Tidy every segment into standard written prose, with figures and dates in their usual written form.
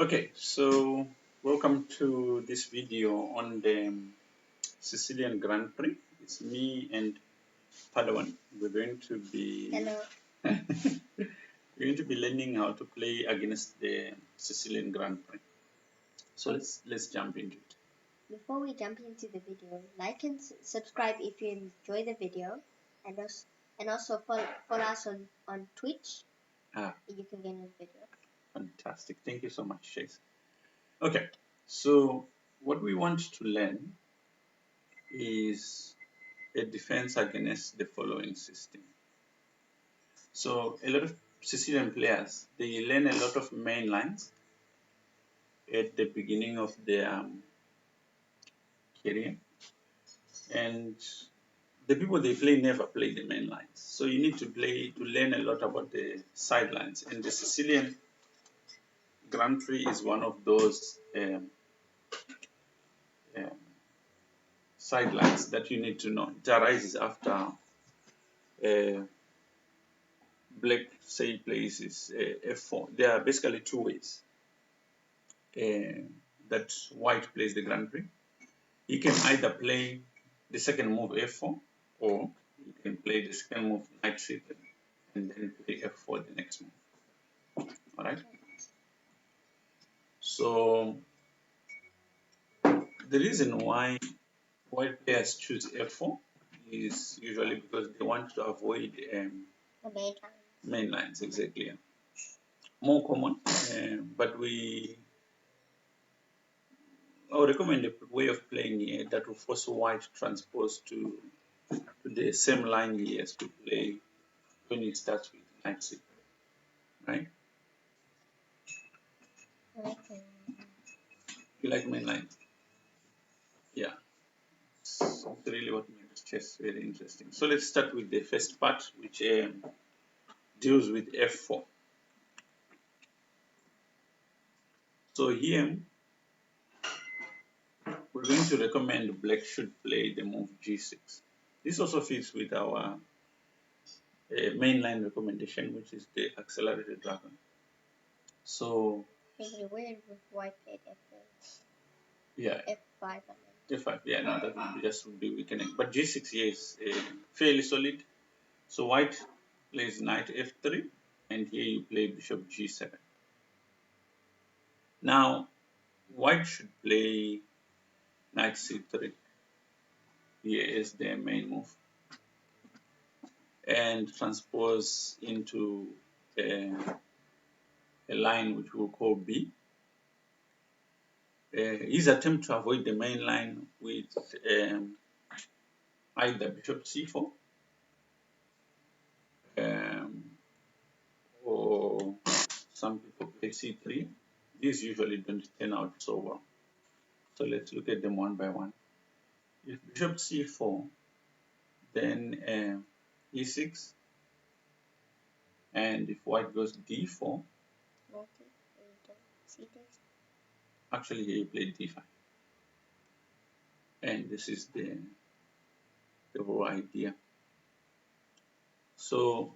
Okay, so welcome to this video on the Sicilian Grand Prix. It's me and Padawan. We're going to be Hello. we're going to be learning how to play against the Sicilian Grand Prix. So let's jump into it. Before we jump into the video, like and subscribe if you enjoy the video, and also follow us on Twitch. You can get the video. Fantastic. Thank you so much, Chase. Okay, so what we want to learn is a defense against the following system. So a lot of Sicilian players, they learn a lot of main lines at the beginning of their career, and the people they play never play the main lines. So you need to learn a lot about the sidelines. And the Sicilian Grand Prix is one of those um, sidelines that you need to know. It arises after black, say, plays is f4. There are basically two ways that white plays the Grand Prix. He can either play the second move f4, or you can play the second move knight c3 and then play f4 the next move. All right. So the reason why white players choose f4 is usually because they want to avoid The main lines. Exactly. More common, but I would recommend a way of playing here that will force white to transpose to the same line he has to play when he starts with knight c3, right? You like main lines? Yeah, it's really what makes chess very interesting. So let's start with the first part, which deals with f4. So here we're going to recommend black should play the move g6. This also fits with our mainline recommendation, which is the accelerated dragon. So it'd be weird if white played f8. Yeah. F5. F5. Yeah, no, that would be weakening. But g6 here is fairly solid. So white plays knight f3, and here you play bishop g7. Now, white should play knight c3. Here is their main move, and transpose into a line which we'll call B. His attempt to avoid the main line with either bishop c4 or some people play c3. These usually don't turn out so well. So let's look at them one by one. If bishop c4, then e6, and if white goes d4, actually here you play d5, and this is the whole idea. So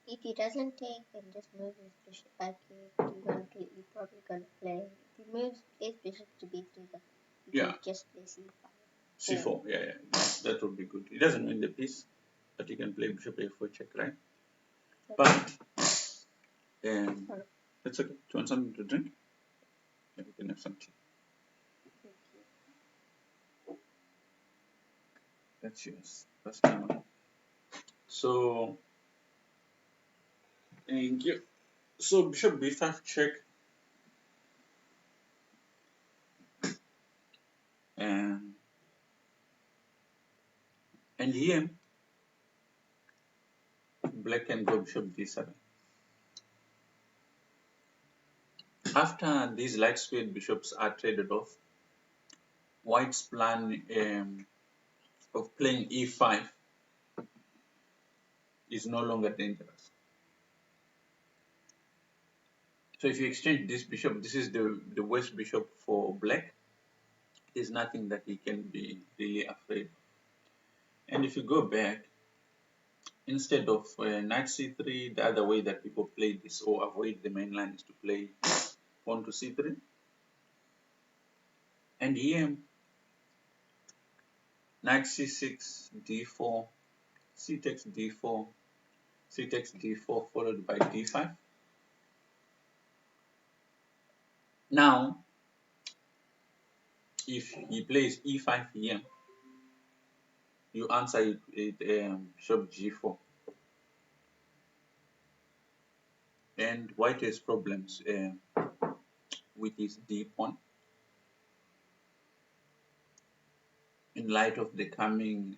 if he doesn't take and just move his bishop back here, you're probably gonna play. If he moves his bishop to b3, you can just play c5. c4, yeah, that would be good. He doesn't win the piece, but he can play bishop a4 check, right? But that's okay. Do you want something to drink? Yeah, we can have some tea. That's yours. That's mine. So, thank you. So bishop b5 check, and here black can go bishop d7. After these light squared bishops are traded off, white's plan of playing e5 is no longer dangerous. So if you exchange this bishop, this is the worst bishop for black. There's nothing that he can be really afraid of. And if you go back, instead of knight c3, the other way that people play this or avoid the main line is to play pawn to c3. And here, knight c6, d4, c takes d4, c takes d4 followed by d5. Now, if he plays e5 here, you answer it bishop g4. And white has problems with his d pawn in light of the coming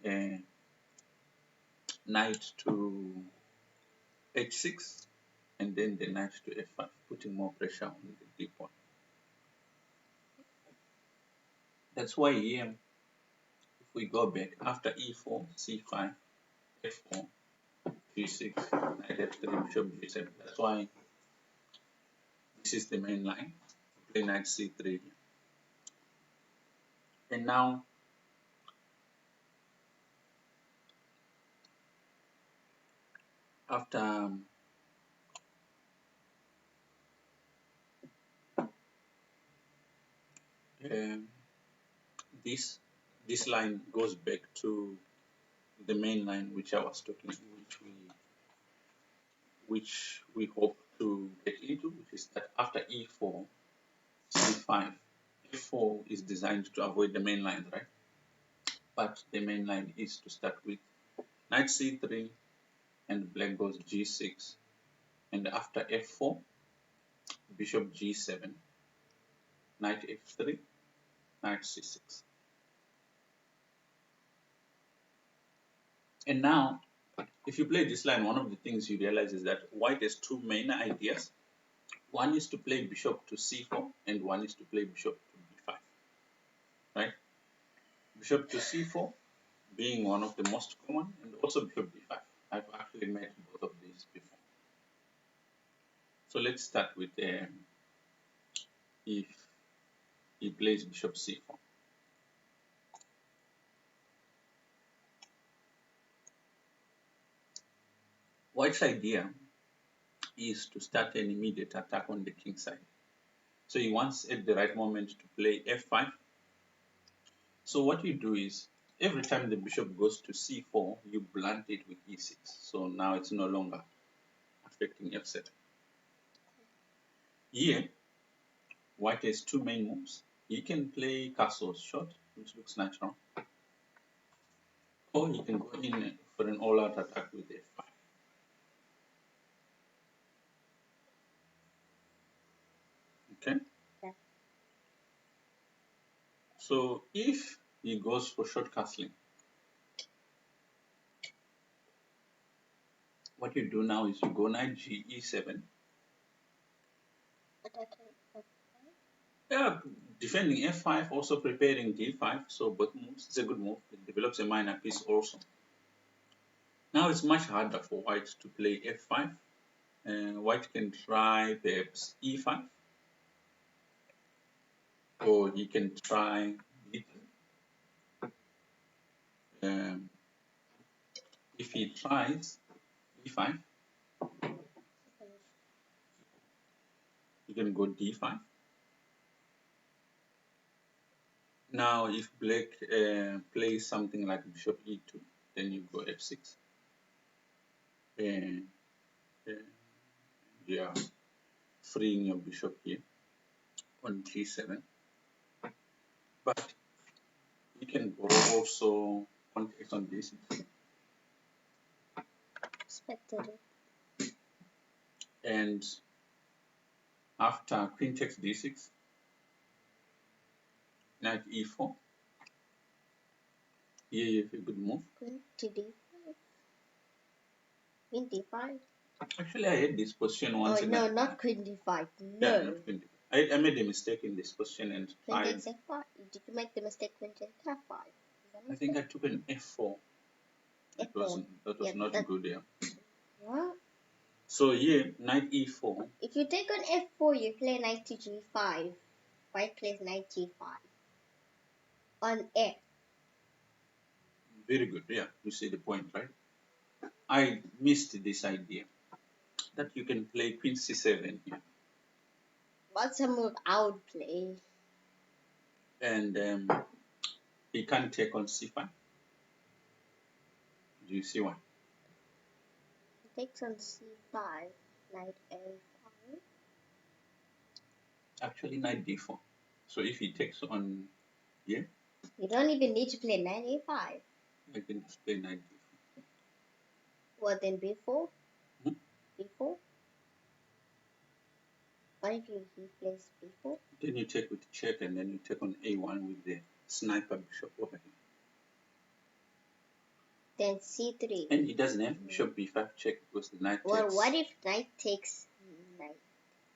knight to h6 and then the knight to f5, putting more pressure on the d pawn. That's why here, if we go back after e4, c5, f4, g6, knight f3, bishop g7. That's why this is the main line. Play knight c3. And now after this line goes back to the main line which I was talking, which we hope to get into, which is that after e4, c5, f4 is designed to avoid the main line, right? But the main line is to start with knight c3 and black goes g6, and after f4, bishop g7, knight f3, knight c6. And now, if you play this line, one of the things you realize is that white has two main ideas. One is to play bishop to c4, and one is to play bishop to b5, right? Bishop to c4 being one of the most common, and also bishop b5. I've actually met both of these before. So let's start with if he plays bishop c4. White's idea is to start an immediate attack on the king side. So he wants at the right moment to play f5. So what you do is, every time the bishop goes to c4, you blunt it with e6. So now it's no longer affecting f7. Here, white has two main moves. He can play castle shot, which looks natural. Or he can go in for an all-out attack with f5. Okay? So if he goes for short castling, what you do now is you go knight g e7. Yeah, defending f5, also preparing d5, so both moves, it's a good move. It develops a minor piece also. Now it's much harder for white to play f5. White can try perhaps e5, or he can try d3. If he tries e5, you can go d5. Now if black plays something like bishop e2, then you go f6. And you are freeing your bishop here on g7. But you can go also on takes on d6. Expected it. And after queen takes d6, knight e4. Here you have a good move. Queen to d5. Queen d5. Actually, I had this position once. Oh no, not queen d5. No. Yeah, not queen d5. I made a mistake in this position and queen takes f5. Did you make the mistake queen takes f5? I think I took an f4. That was not good. Yeah. What? So here, knight e4. If you take on f4, you play knight to g5. White plays knight g5. On f. Very good. Yeah, you see the point, right? I missed this idea that you can play queen c7 here. What's a move I would play? And he can't take on c5. Do you see why? Takes on c5, knight a5. Actually, knight d4. So if he takes on here, you don't even need to play knight a5. I can just play knight d4. What then b4? b4? What if he plays b4? Then you take with check, and then you take on a1 with the sniper bishop over here. Then c3. And he doesn't have bishop b5 check because the knight well, takes. what if knight takes knight?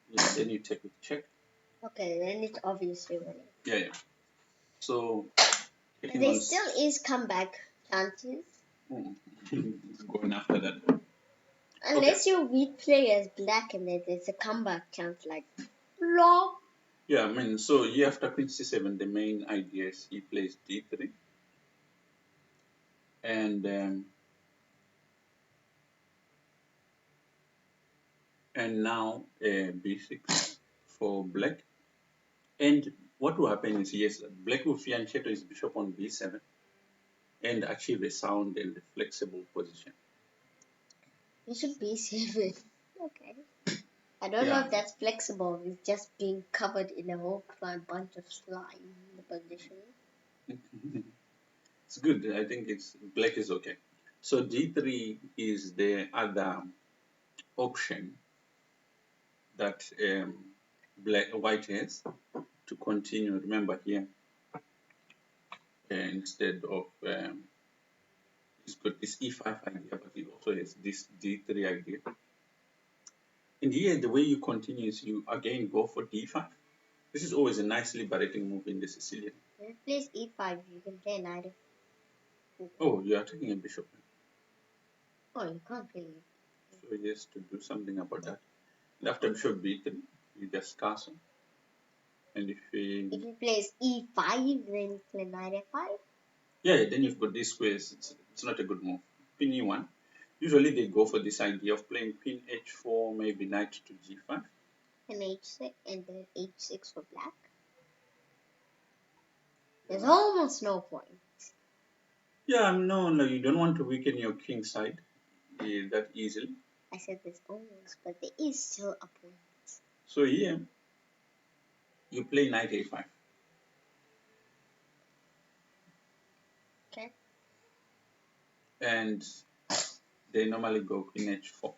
Yeah, then you take with check. Okay, then it's obviously winning. Yeah. So there still is comeback chances. It's going after that. Unless your weak player is black and there's a comeback chance, like blah. Yeah, I mean, so here after queen c7, the main idea is he plays d3, and now b6 for black. And what will happen is, yes, black will fianchetto his bishop on b7 and achieve a sound and flexible position. Bishop b7. Okay. I don't know if that's flexible. It's just being covered in a whole bunch of slime in the position. It's good. I think black is okay. So d3 is the other option that white has to continue. Remember here, instead of he's got this e5 idea, but he also has this d3 idea. And here, the way you continue is you again go for d5. This is always a nice liberating move in the Sicilian. When it plays e5, you can play knight. Oh, you are taking a bishop. Oh, you can't play. So he has to do something about that. And after bishop b3, you just castle. And if he plays e5, then you play knight f5. Yeah, then you've got these squares. It's not a good move. Queen e1. Usually they go for this idea of playing queen h4, maybe knight to g5. And h6, and then h6 for black. There's almost no point. Yeah, no, you don't want to weaken your king side that easily. I said there's almost, but there is still a point. So here, you play knight a5. Okay. And they normally go queen h4.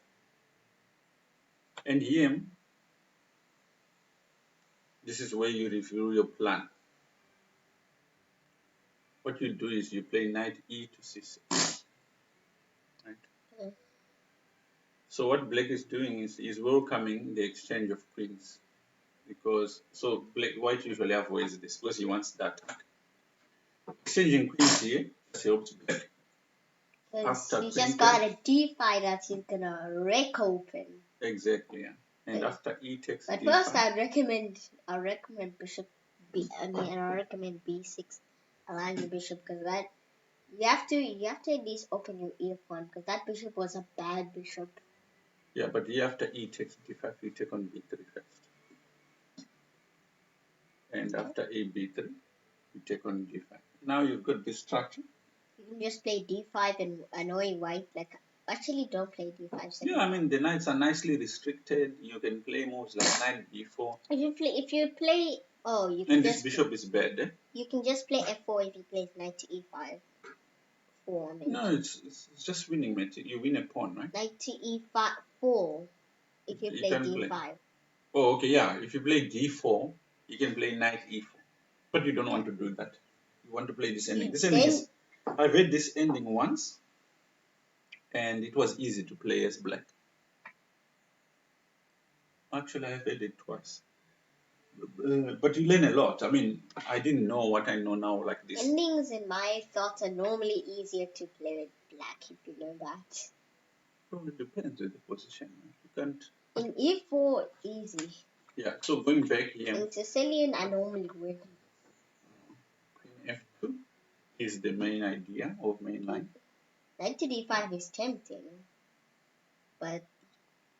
And here, this is where you review your plan. What you do is you play knight e to c6. Right? Okay. So what black is doing is welcoming the exchange of queens. Because white usually avoids this because he wants that. Exchanging queens here helps black. After he just got a d5 that he's gonna rake open. Exactly, yeah. And after e takes but d5. First, I recommend bishop I recommend b6, allowing the bishop, because that you have to at least open your e1, because that bishop was a bad bishop. Yeah, but here after e takes d5, you take on b3 first. And after a b3, you take on d5. Now you've got this structure. You can just play d5 and annoy white. Like, actually, don't play d5. Yeah, I mean the knights are nicely restricted. You can play moves like knight b4. If you play, you can and this bishop is bad. You can just play f4 if he plays knight to e5. No, it's just winning, mate. You win a pawn, right? Knight to e5 4 if you play d5. Oh, okay, yeah. If you play d4, you can play knight e4. But you don't want to do that. You want to play this ending. This ending is, I've read this ending once, and it was easy to play as black. Actually, I've read it twice. But you learn a lot. I mean, I didn't know what I know now like this. Endings, in my thoughts, are normally easier to play with black, if you know that. Well, it depends on the position. You can't. In e4, easy. Yeah, so going back here. In Sicilian, I normally win. Queen f2 is the main idea of main line. Knight to d5 is tempting, but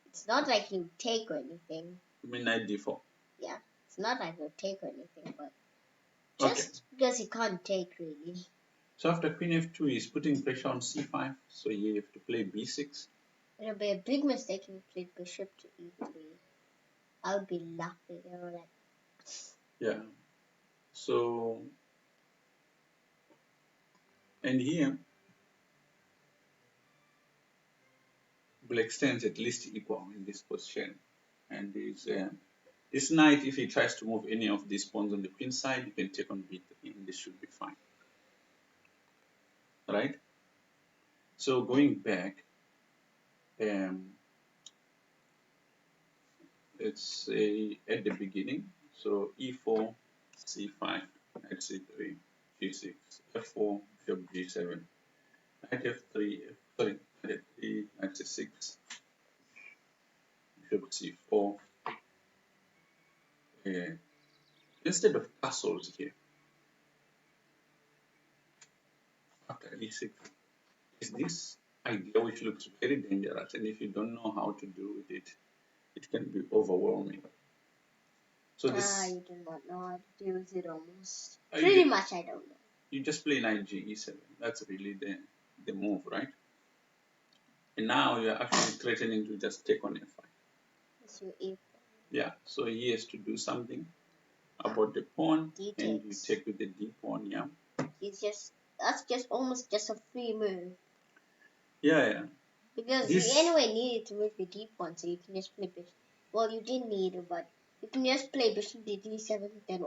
it's not like you take or anything. You mean knight d4? Yeah, it's not like you take or anything, but Okay. Just because he can't take, really. So after queen f2, he's putting pressure on c5. So you have to play b6. It'll be a big mistake if you played bishop to e3. I would be laughing. Like, Yeah. So, and here, black stands at least equal in this position. And this knight, if he tries to move any of these pawns on the queen side, you can take on b3, and this should be fine. Right? So going back, let's say at the beginning, so e4, c5, knight c3, g6, f4, bishop g7, knight f3, sorry, knight f3, knight c6, bishop c4. Instead of castles here, after e6, is this idea which looks very dangerous, and if you don't know how to do with it, it can be overwhelming. So this, you do not know how to use it almost. Pretty much, I don't know. You just play knight g7. That's really the move, right? And now you're actually threatening to just take on f5. It's your e4. Yeah, so he has to do something about the pawn, D and you takes. take with the d pawn, yeah. That's just almost just a free move. Yeah. Because you anyway needed to move your d pawn, so you can just play bishop. Well, you didn't need it, but you can just play bishop to d7. Then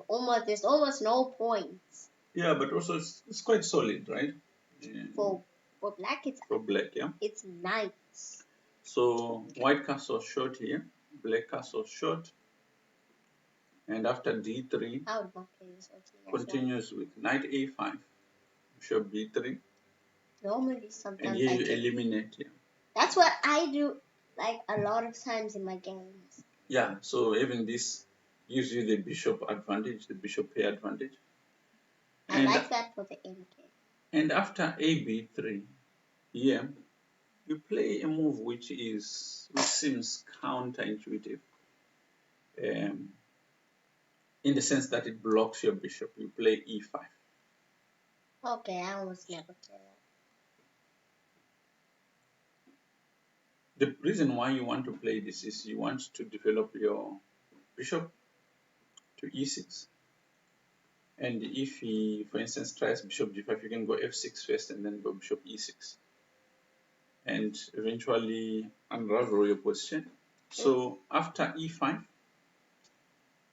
there's almost no points. Yeah, but also it's quite solid, right? For black, for black, yeah. It's knights. So white castle short here, black castle short, and after d3, I would not play this continues with knight a5, bishop b3. Normally, sometimes and here you eliminate here. That's what I do, like a lot of times in my games. Yeah, so having this gives you the bishop advantage, the bishop pair advantage. I like that for the end game. And after a b3, here you play a move which seems counterintuitive, in the sense that it blocks your bishop. You play e5. Okay, I almost never play that. The reason why you want to play this is you want to develop your bishop to e6. And if he, for instance, tries bishop g5, you can go f6 first and then go bishop e6. And eventually unravel your position. So after e5,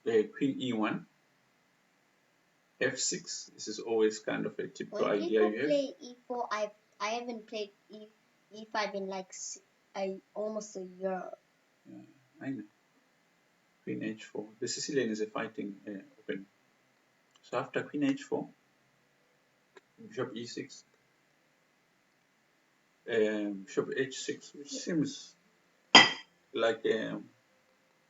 queen e1, f6. This is always kind of a typical idea you have. When people play e4, I haven't played e5 in like almost a year. Yeah, I know. Queen h4. The Sicilian is a fighting opening. So after queen h4, bishop e6, bishop h6, which seems like a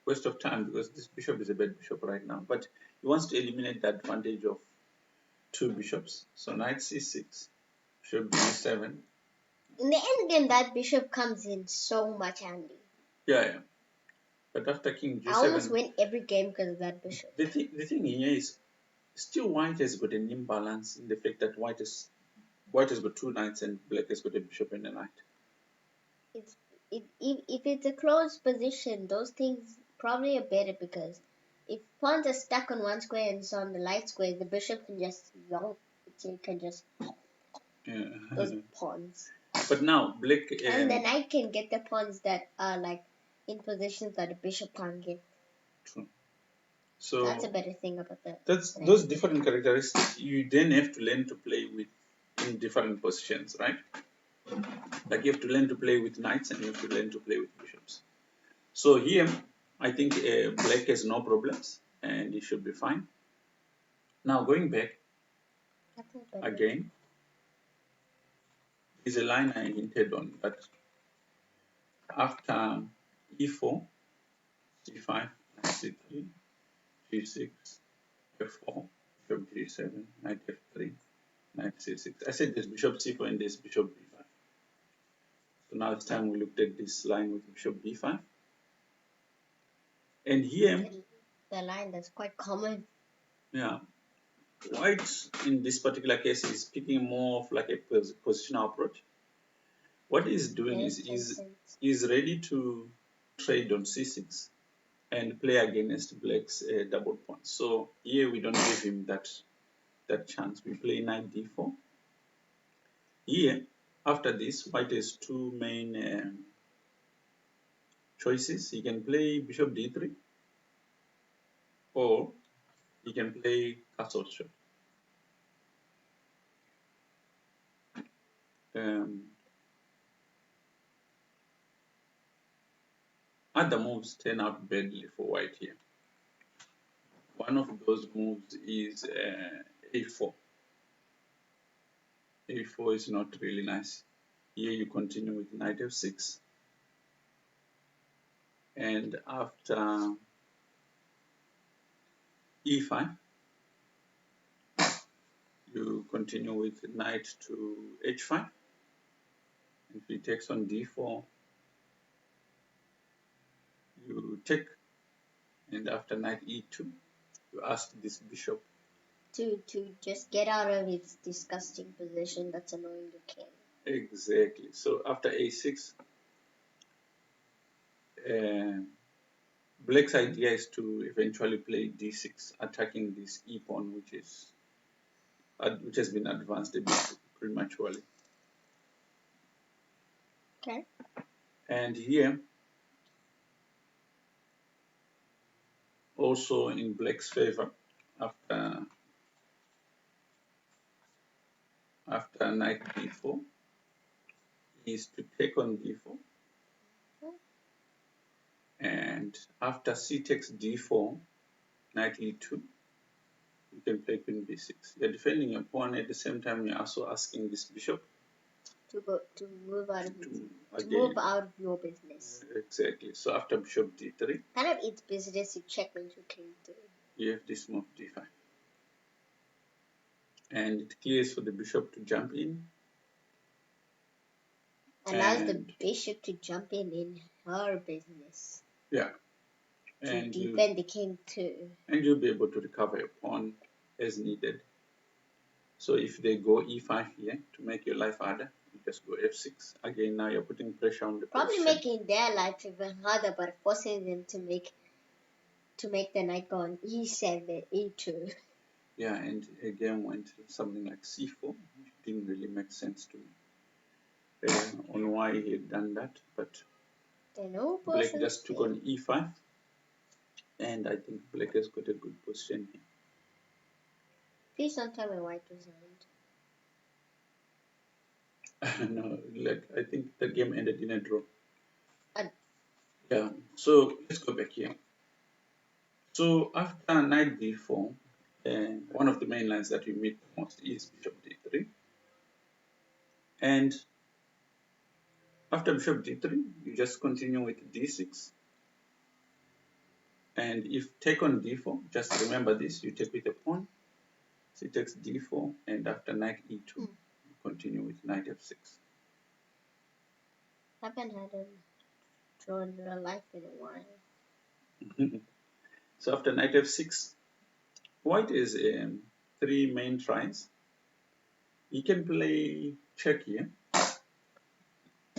waste of time because this bishop is a bad bishop right now. But he wants to eliminate the advantage of two bishops. So knight c6, bishop b7. In the end game, that bishop comes in so much handy. Yeah. But after king g7, I almost win every game because of that bishop. The thing here is still white has got an imbalance in the fact that white has got two knights and black has got a bishop and a knight. If it's a closed position, those things probably are better because if pawns are stuck on one square and it's on the light square, the bishop can just those pawns. But now black and the knight can get the pawns that are like in positions that the bishop can't get. True. So that's a better thing about that. Those different characteristics you then have to learn to play with in different positions, right? Like you have to learn to play with knights and you have to learn to play with bishops. So here, I think black has no problems and he should be fine. Now going back again, is a line I hinted on that after e4, c5, c3, g6, f4, bishop g7, knight f3, knight c6. I said there's bishop c4 and there's bishop b5. So now it's time we looked at this line with bishop b5. And here, the line that's quite common. Yeah. white in this particular case is picking more of like a positional approach. What he's doing Yes, is makes sense. he's ready to trade on c6 and play against black's double pawn. So here we don't give him that chance. We play knight d4. Here, after this, white has two main choices. He can play bishop d3 or he can play castle shot. Other moves turn out badly for white here. One of those moves is a4. a4 is not really nice. Here you continue with knight f6. And after e5, you continue with knight to h5. If he takes on d4, you take, and after knight e2, you ask this bishop To just get out of its disgusting position that's annoying the king. exactly. So after a6, black's idea is to eventually play d6, attacking this e pawn, which has been advanced a bit prematurely. Okay. And here, also in black's favor, after knight d4, is to take on d4. And after c takes d4, knight e2, you can play queen b6. You're defending your pawn at the same time you're also asking this bishop to move out of your business. Exactly. So after bishop d3, kind of its business to check into king 3. You have this move d5, and it clears for the bishop to jump in. Allows the bishop to jump in her business. Yeah. To defend the king too. And you'll be able to recover your pawn as needed. So if they go e5 here to make your life harder, you just go f6. Again, now you're putting pressure on the Probably position. making their life even harder, but forcing them to make the knight go on e7, e2. Yeah, and again went something like c4, which didn't really make sense to me on why he had done that, but black just took on e5, and I think black has got a good position here. Please don't tell me white resigned. No, I think the game ended in a draw. Yeah, so let's go back here. So after knight d4, one of the main lines that we meet most is bishop d3. And after bishop d3, you just continue with d6. And if take on d4, just remember this, you take with a pawn. So it takes d4, and after knight e2, you continue with knight f6. I haven't had a draw in real life in a while. So after knight f6, white is 3 main tries. He can play check here.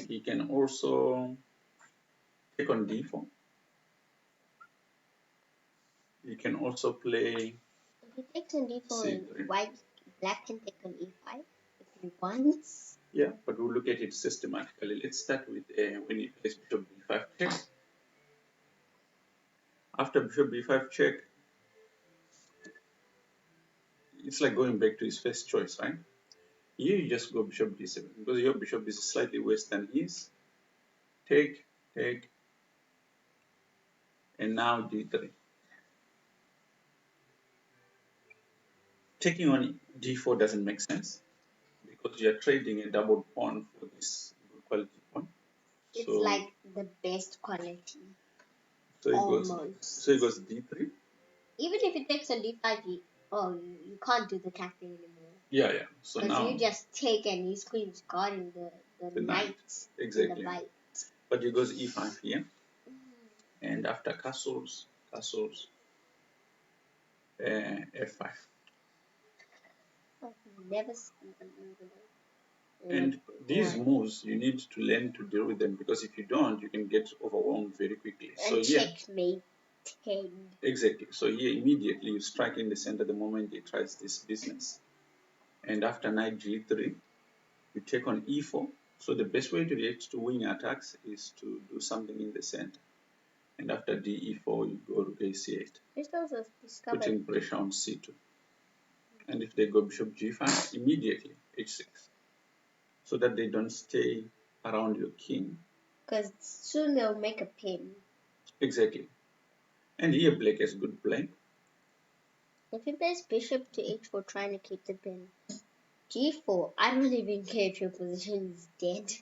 He can also take on d4. You can also play. If he takes on d4, black can take on e5 if he wants. Yeah, but we'll look at it systematically. Let's start with when he plays bishop b5 check. After bishop b5 check, it's like going back to his first choice, right? Here you just go bishop d7 because your bishop is slightly worse than his. Take, and now d3. Taking on d4 doesn't make sense because you're trading a double pawn for this good quality pawn. It's like the best quality. So it goes d3. Even if it takes on d5, you can't do the tacking anymore. Yeah. So now you just take and his queen's guarding the knights exactly. in the right. But it goes e5 here, and after castles, f5. never seen them And these right. moves, you need to learn to deal with them, because if you don't, you can get overwhelmed very quickly. So And here, checkmate 10. exactly. So here, immediately you strike in the center the moment he tries this business. And after knight g3, you take on e4. So the best way to react to wing attacks is to do something in the center. And after d4, you go to c8, This also discovered putting pressure on c2. And if they go bishop g5, immediately h6, so that they don't stay around your king. because soon they'll make a pin. Exactly. And here black has good play. If he plays bishop to h4 trying to keep the pin, g4, I don't even care if your position is dead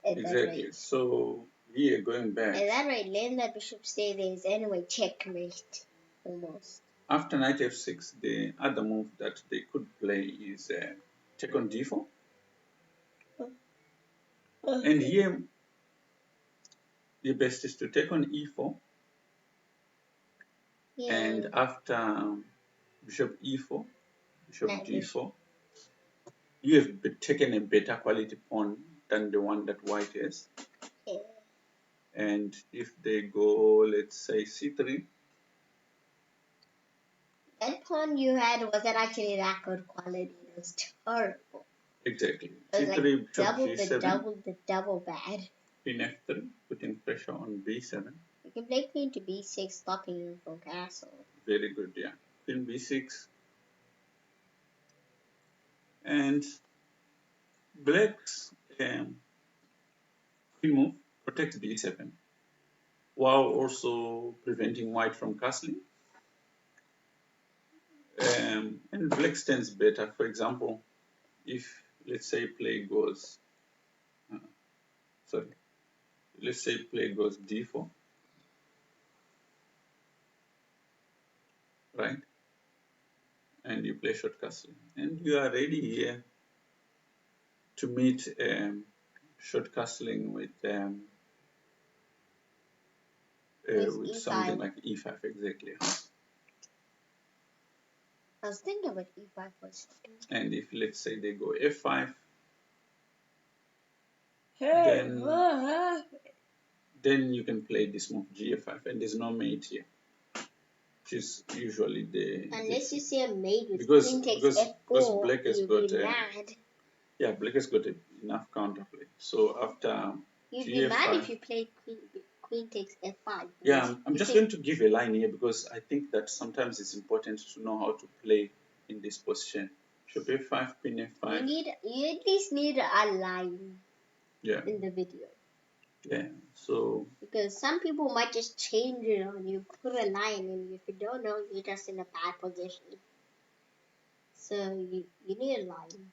at that Exactly. rate. So here going back. At that rate, letting that bishop stay there is anyway checkmate, almost. After knight f6, the other move that they could play is take on d4. Okay. And here, the best is to take on e4. Yeah. And after bishop e4, bishop d4, you have taken a better quality pawn than the one that white has. Yeah. And if they go, let's say c3, That pawn you had wasn't actually that good quality. It was terrible. exactly, It was c3, like bishop double g7, the double bad. queen f3, putting pressure on b7. You can play queen to b6, stopping him from castle. Very good, yeah. Queen b6. And black's queen move protects b7, while also preventing white from castling. And black stands better. For example, if let's say play goes, uh, sorry, let's say play goes d4, right? And you play short castling, and you are ready here to meet short castling with something e5. like e5, exactly. I was thinking about e5 first. And if let's say they go f5, then you can play this move g5, and there's no mate here, which is usually Unless you see a mate with because queen takes because f4, black has you'll got be mad. yeah, black has got enough counterplay. So after You'd be mad if g5, you played queen takes f5. yeah, I'm just going to give a line here because I think that sometimes it's important to know how to play in this position. Bishop f5, queen f5. You at least need a line Yeah, in the video. yeah. So Because some people might just change it on you, put a line, and if you don't know, you're just in a bad position. So you need a line.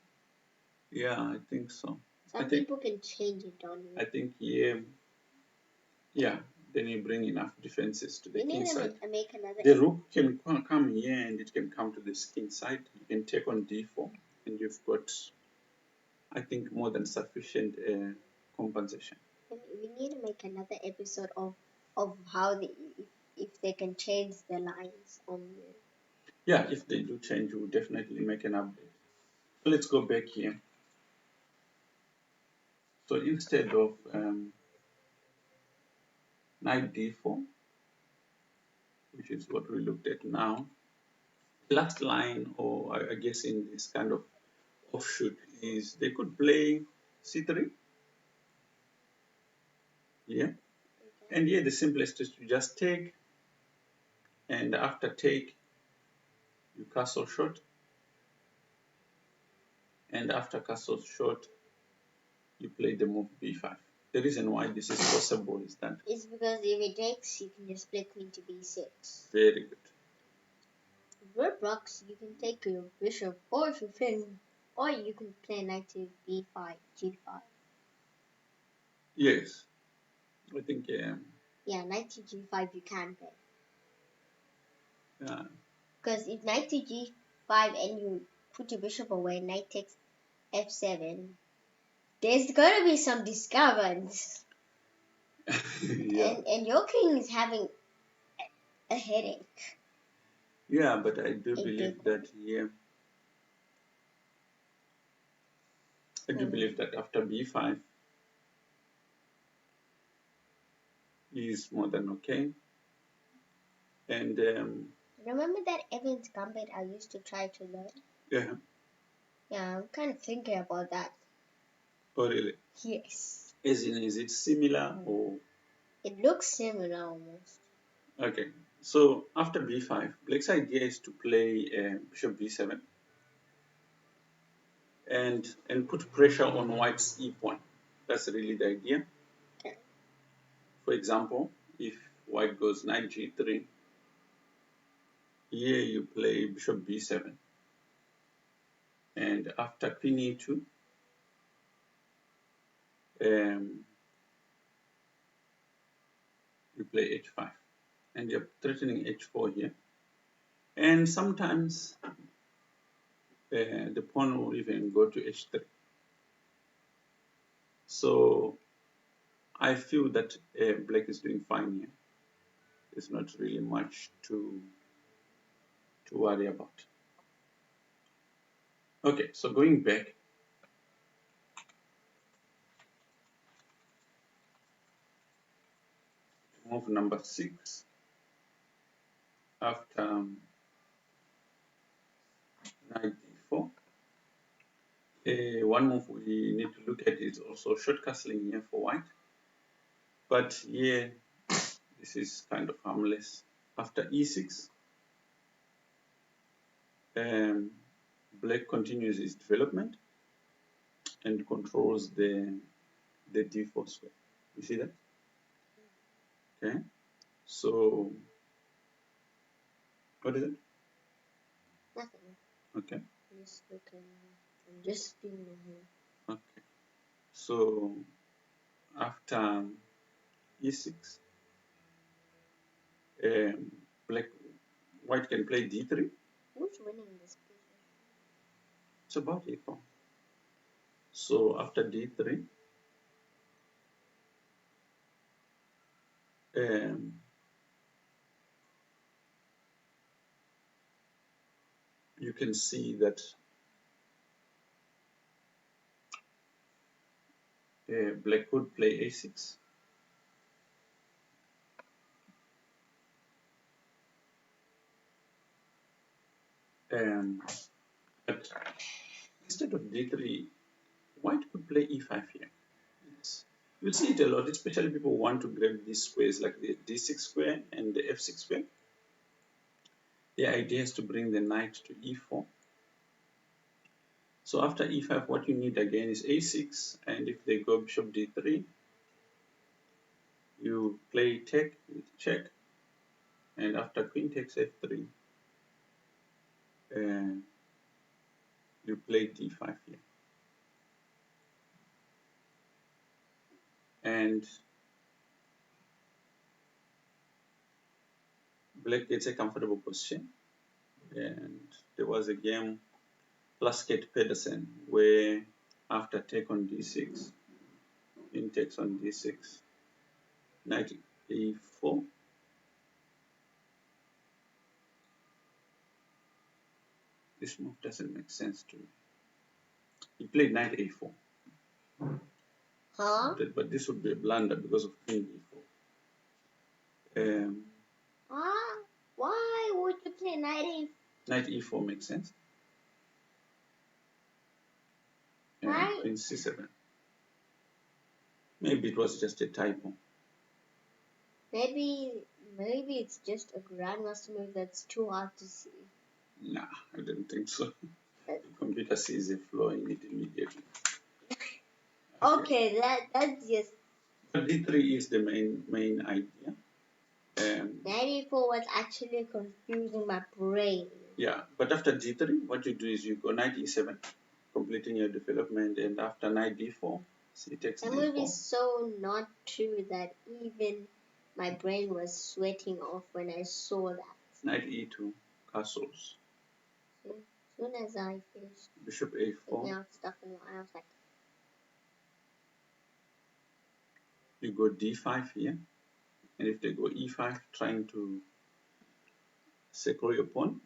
yeah, I think so. Some people can change it on you. I think yeah. Then you bring enough defenses to the You king need side. to make another. The rook can come here and it can come to the king side. You can take on d4, and you've got, I think, more than sufficient compensation. We need to make another episode of how if they can change the lines on you. Yeah, if they do change, we'll definitely make an update. So let's go back here. So instead of knight d4, which is what we looked at now, last line, or I guess in this kind of offshoot, is they could play c3. Yeah. Okay. And here the simplest is to just take, and after take, you castle short, and after castle short, you play the move b5. The reason why this is possible is that It's because if it takes, you can just play queen to b6. very good. Red rocks, you can take your bishop, or if you play, or you can play knight to b5, g5. Yes, I think Yeah, knight to g5 you can play. uh, Because if knight to g5 and you put your bishop away, knight takes f7, there's gonna be some disturbance. yeah, And your king is having a headache. yeah, but I do A believe big one. that here I do believe that after b5 is more than okay. And Remember that Evans Gambit I used to try to learn? yeah, Yeah, I'm kind of thinking about that. oh really? Yes. As in, is it similar or? It looks similar almost. Okay, so after b5, Blake's idea is to play bishop b7 and put pressure on White's e pawn. That's really the idea. Okay. For example, if White goes knight g3, here you play bishop b7, and after queen e2, um, you play h5, and you're threatening h4 here. And sometimes the pawn will even go to h3. So I feel that Black is doing fine here. There's not really much to worry about. Okay, so going back, move number 6 after knight d4. One move we need to look at is also short castling here for White, but here this is kind of harmless. After e6, Black continues his development and controls the d4 square. You see that? Okay. So what is it? Nothing. Okay. Just looking. I'm just being here. Okay. So after e6, black White can play d3. Who's winning this game? It's about equal. So after d3, you can see that Black could play a6. But instead of d3, White could play e5 here. You'll see it a lot, especially people want to grab these squares like the d6 square and the f6 square. The idea is to bring the knight to e4. So after e5, what you need again is a6, and if they go bishop d3, you play take with check, and after queen takes f3, you play d5 here. And Black gets a comfortable position. And there was a game, Plaskett Pedersen, where after take on d6, queen takes on d6, knight e4, this move doesn't make sense to me. He played knight a4. Huh? But this would be a blunder because of queen e4. Why would you play knight e4? Knight e4 makes sense. Why? Queen c7. Maybe it was just a typo. Maybe it's just a grandmaster move that's too hard to see. Nah, I don't think so. The computer sees a flaw in it immediately. Okay, that's just. But d3 is the main idea. Knight e4 was actually confusing my brain. Yeah, but after d3, what you do is you go knight e7, completing your development, and after knight d4, c takes That d4. move is so not true that even my brain was sweating off when I saw that. Knight e2, castles. As soon as I finished Bishop a4. out stuff in my I was like, You go d5 here, and if they go e5, trying to secure your pawn,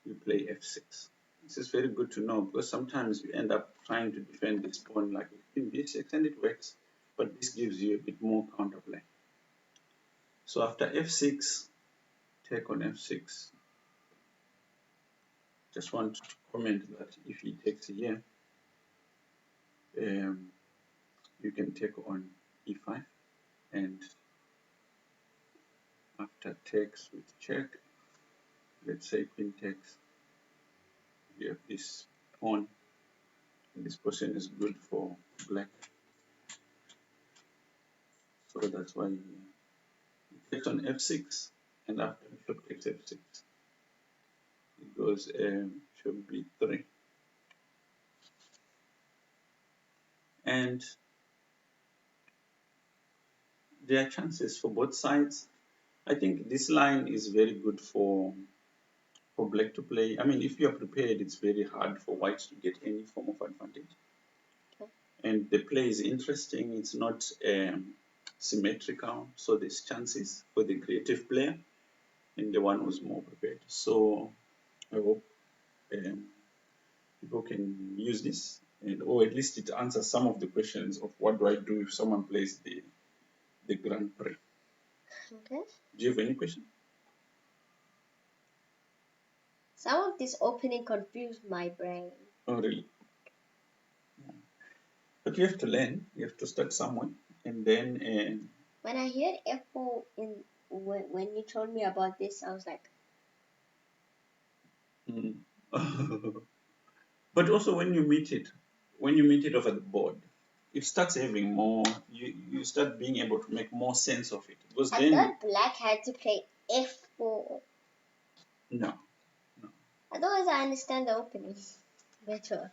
you play f6. This is very good to know because sometimes you end up trying to defend this pawn like in b6 and it works, but this gives you a bit more counterplay. So after f6, take on f6. Just want to comment that if he takes here, you can take on e5, and after takes with check, let's say queen takes, you have this pawn, and this position is good for black. So that's why he takes on f6, and after bishop takes f6, it goes should be 3. And there are chances for both sides. I think this line is very good for black to play. I mean, if you are prepared, it's very hard for white to get any form of advantage. Okay. And the play is interesting. It's not symmetrical, so there's chances for the creative player and the one who's more prepared. So I hope people can use this, and or at least it answers some of the questions of what do I do if someone plays the Grand Prix. Okay. Do you have any question? Some of this opening confused my brain. Oh, really? Yeah. But you have to learn. You have to start somewhere, and then. When I heard F4 when you told me about this, I was like, Mm. But also when you meet it over the board, it starts having more. You start being able to make more sense of it because I then thought black had to play F4. no, no. Otherwise, I understand the opening better.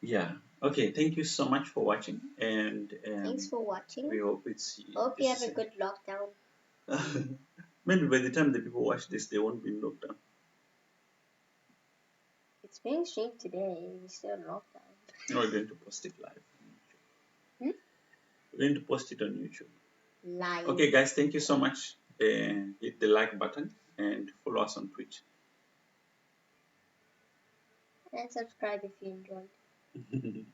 Yeah. Okay. Thank you so much for watching, and Thanks for watching. we hope it's Hope you have this. a good lockdown. Maybe by the time the people watch this, they won't be in lockdown. It's being streamed today. We're still in lockdown. No, we're going to post it live. Hmm? We're going to post it on YouTube. Live. Okay, guys. Thank you so much. Hit the like button and follow us on Twitch. And subscribe if you enjoyed.